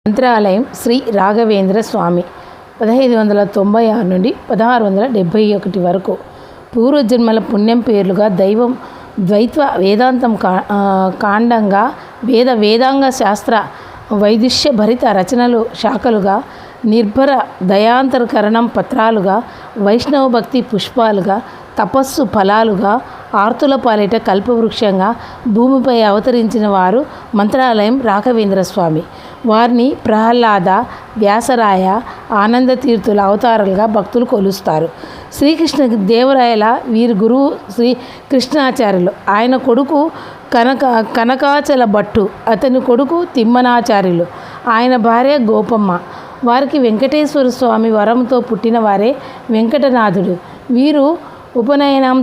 మంత్రాలయం శ్రీ రాఘవేంద్ర స్వామి 1596 నుండి 1671 వరకు పూర్వజన్మల పుణ్యం పేర్లుగా దైవం ద్వైత్వ వేదాంతం కాండంగా వేదాంగ శాస్త్ర వైదుష్య భరిత రచనలు శాఖలుగా నిర్భర దయాంతరకరణం పత్రాలుగా వైష్ణవ భక్తి పుష్పాలుగా తపస్సు ఫలాలుగా ఆర్తుల పాలిట కల్పవృక్షంగా భూమిపై అవతరించిన వారు మంత్రాలయం రాఘవేంద్ర స్వామి. వారిని ప్రహ్లాద, వ్యాసరాయ, ఆనందతీర్థుల అవతారాలుగా భక్తులు కొలుస్తారు. శ్రీకృష్ణ దేవరాయల వీరి గురువు శ్రీ కృష్ణాచార్యులు. ఆయన కొడుకు కనకాచల భట్టు, అతని కొడుకు తిమ్మనాచార్యులు, ఆయన భార్య గోపమ్మ. వారికి వెంకటేశ్వర స్వామి వరంతో పుట్టిన వారే వెంకటనాథుడు. వీరు ఉపనయనం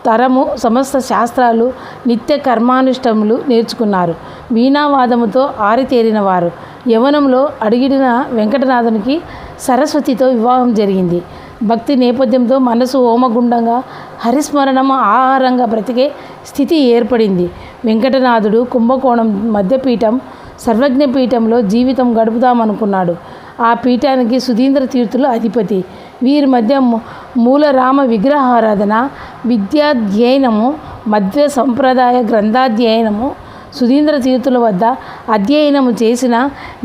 తరము సమస్త శాస్త్రాలు నిత్య కర్మానుష్టములు నేర్చుకున్నారు. వీణావాదముతో ఆరితేరిన వారు. యవనంలో అడిగిన వెంకటనాథునికి సరస్వతితో వివాహం జరిగింది. భక్తి నేపథ్యంతో మనసు హోమగుండంగా హరిస్మరణం ఆహారంగా బ్రతికే స్థితి ఏర్పడింది. వెంకటనాథుడు కుంభకోణం మధ్యపీఠం సర్వజ్ఞపీఠంలో జీవితం గడుపుదామనుకున్నాడు. ఆ పీఠానికి సుధీంద్ర తీర్థులు అధిపతి. వీరి మధ్య మూల రామ విగ్రహారాధన, విద్యాధ్యయనము, మధ్వ సంప్రదాయ గ్రంథాధ్యయనము. సుధీంద్ర తీర్థుల వద్ద అధ్యయనము చేసిన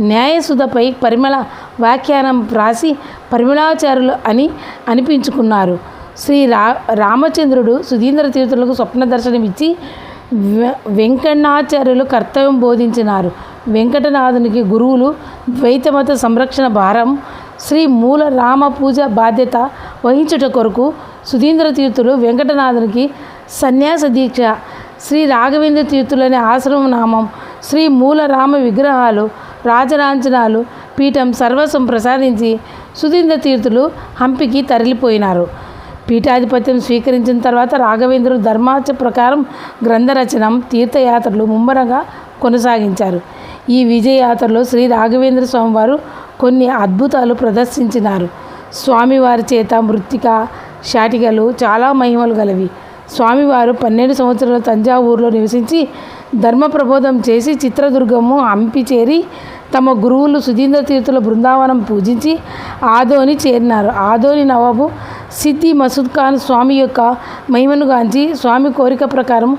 న్యాయసుధపై పరిమళ వ్యాఖ్యానం రాసి పరిమళాచార్యులు అని అనిపించుకున్నారు. శ్రీ రామచంద్రుడు సుధీంద్ర తీర్థులకు స్వప్న దర్శనమిచ్చి వెంకటాచార్యులు కర్తవ్యం బోధించినారు. వెంకటనాథునికి గురువులు ద్వైతమత సంరక్షణ భారం శ్రీ మూల రామ పూజ బాధ్యత వహించుట కొరకు సుధీంద్ర తీర్థులు వెంకటనాథునికి సన్యాస దీక్ష, శ్రీ రాఘవేంద్ర తీర్థులనే ఆశ్రమ నామం, శ్రీ మూల రామ విగ్రహాలు, రాజలాంఛనాలు, పీఠం సర్వస్వం ప్రసాదించి సుధీంద్ర తీర్థులు హంపికి తరలిపోయినారు. పీఠాధిపత్యం స్వీకరించిన తర్వాత రాఘవేంద్రుడు ధర్మాచ ప్రకారం గ్రంథరచనం, తీర్థయాత్రలు ముమ్మరంగా కొనసాగించారు. ఈ విజయయాత్రలో శ్రీ రాఘవేంద్ర స్వామివారు కొన్ని అద్భుతాలు ప్రదర్శించినారు. స్వామివారి చేత మృత్తిక శాటికలు చాలా మహిమలు గలవి. స్వామివారు 12 సంవత్సరాలు తంజావూరులో నివసించి ధర్మ ప్రబోధం చేసి చిత్రదుర్గము హంపి చేరి తమ గురువులు సుధీంద్ర తీర్థుల బృందావనం పూజించి ఆదోని చేరినారు. ఆదోని నవాబు సిద్ది మసూద్ ఖాన్ స్వామి యొక్క మహిమను గాంచి స్వామి కోరిక ప్రకారం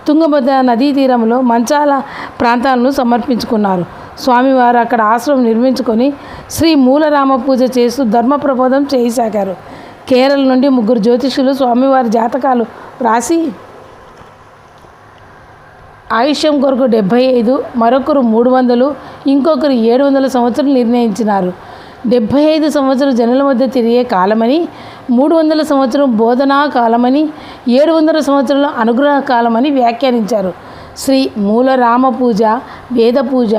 తుంగభద్ర నదీ తీరంలో మంచాల ప్రాంతాలను సమర్పించుకున్నారు. స్వామివారు అక్కడ ఆశ్రమం నిర్మించుకొని శ్రీ మూలరామ పూజ చేస్తూ ధర్మ ప్రబోధం చేయసాగారు. కేరళ నుండి 3 జ్యోతిషులు స్వామివారి జాతకాలు రాసి ఆయుష్యం కొరకు 75, మరొకరు 300, ఇంకొకరు 700 సంవత్సరాలు నిర్ణయించినారు. 75 సంవత్సరం జనుల మధ్య తిరిగే కాలమని, 300 సంవత్సరం బోధనా కాలమని, 700 సంవత్సరాలు అనుగ్రహ కాలమని వ్యాఖ్యానించారు. శ్రీ మూల రామ పూజ, వేద పూజ,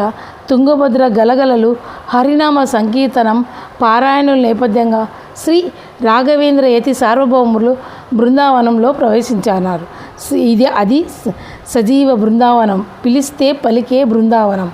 తుంగభద్ర గలగలలు, హరినామ సంకీర్తనం, పారాయణుల నేపథ్యంగా శ్రీ రాఘవేంద్ర యతి సార్వభౌములు బృందావనంలో ప్రవేశించారు. అది సజీవ బృందావనం, పిలిస్తే పలికే బృందావనం.